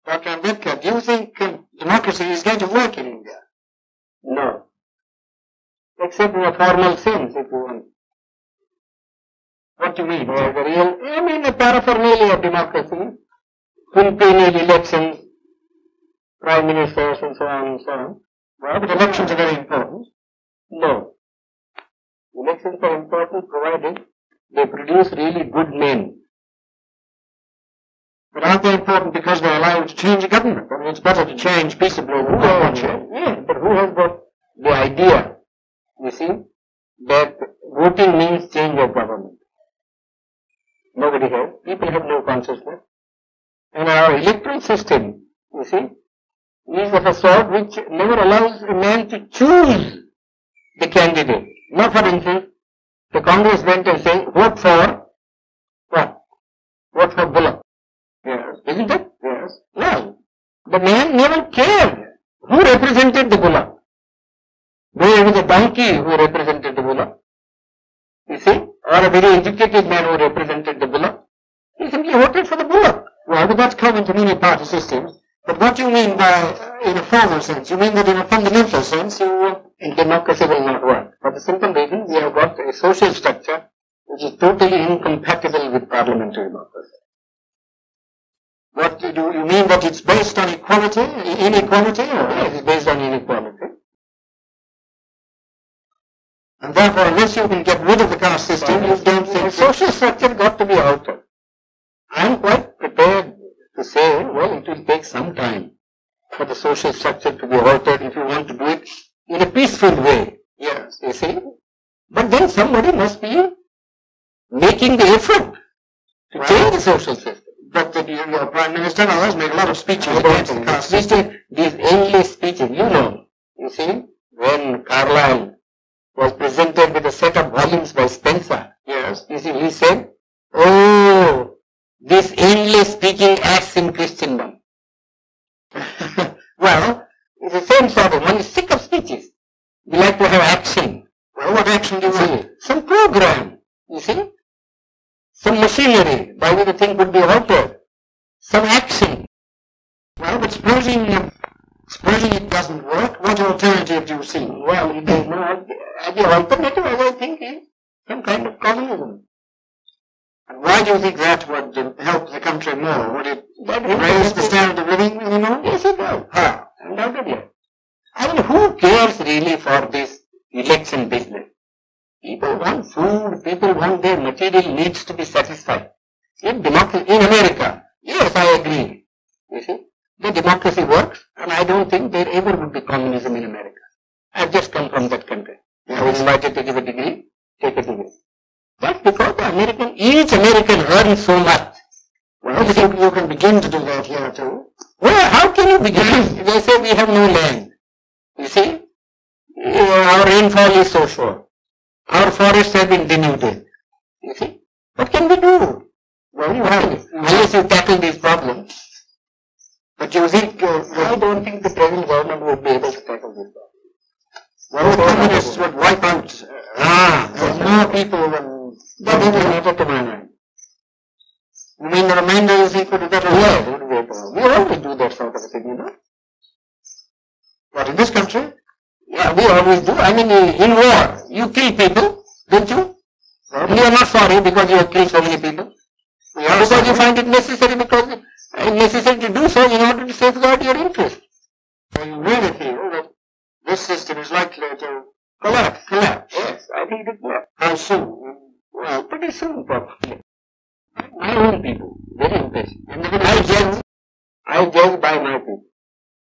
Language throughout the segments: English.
Dr. Ambedkar, do you think democracy is going to work in India? No. Except in a formal sense, if you want. What do you mean? I mean the paraphernalia of democracy, quinquennial elections, prime ministers and so on and so on. Well, but elections are very important. No. Elections are important provided they produce really good men. But aren't they important because they allow you to change a government? I mean, it's better to change peaceably than Yeah, but who has got the idea, you see, that voting means change of government? Nobody has. People have no consciousness. And our electoral system, you see, is of a sort which never allows a man to choose the candidate. Now, for instance, the Congress went and said, vote for what? Vote for Bullock. Yes. Isn't it? Yes. Well, the man never cared who represented the Bullock. Whether it was a donkey who represented the Bullock, you see, or a very educated man who represented the Bullock. He simply voted for the Bullock. Well, but that's common to many party systems. But what do you mean by, in a formal sense? You mean that in a fundamental sense, democracy will not work. For the simple reason, we have got a social structure which is totally incompatible with parliamentary democracy. What do you mean that it's based on equality, inequality, or it is based on inequality? And therefore, unless you can get rid of the caste system, you don't think the social structure got to be altered. I am quite prepared to say, well, it will take some time for the social structure to be altered if you want to do it in a peaceful way. Yes. You see? But then somebody must be making the effort to change the social system. But your Prime Minister and others make a lot of speeches against the caste system. These endless speeches, you see, when Carlyle was presented with a set of volumes by Spencer, yes, you see, he said, oh, this endless speaking acts in Christendom. Well, it's the same sort of, one is sick of speeches. We like to have action. Well, what action do you want? Some program, you see. Some machinery by which the thing could be altered. Some action. Well, but supposing it doesn't work, what alternative do you see? Well, there is no the alternative, as I think, is some kind of communism. And why do you think that would help the country more? Would it raise the standard of living anymore? Yes, it does. How? Undoubtedly. I mean, who cares really for this election business? People want food, people want their material needs to be satisfied. In America, yes, I agree. You see, the democracy works, and I don't think there ever would be communism in America. I've just come from that country. I was invited to give a degree, take a degree. But because each American earns so much. Well, you think you can begin to do that here too? Well, how can you begin? They say we have no land. You see, our rainfall is so short. Our forests have been denuded. You see, what can we do? Well, unless you tackle these problems. But you think, I don't think the present government would be able to tackle these problems. Well, the communists would wipe out more people than... That is matter to my mind. You mean the remainder you think would be better? Yes, it would be better. We always do that sort of a thing, you know. What, in this country? Yeah, we always do. I mean, in war, you kill people, don't you? Well, you are not sorry because you have killed so many people. Because you find it necessary because it's necessary to do so in order to safeguard your interest. So you really feel that this system is likely to collapse? Yes, I think it will. How soon? Well, pretty soon probably. My own people, very impatient. I judge by my people.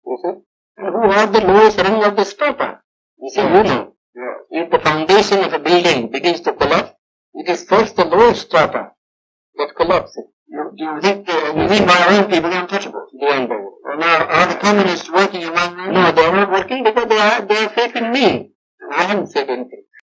You see? And who are the lowest rung of the strata? You see, if the foundation of a building begins to collapse, it is first the lowest strata that collapses. Do you think, you mean by our own people, the untouchables? The untouchables. Now, are the communists working among them? No, they are not working because they are faith in me. I haven't said anything.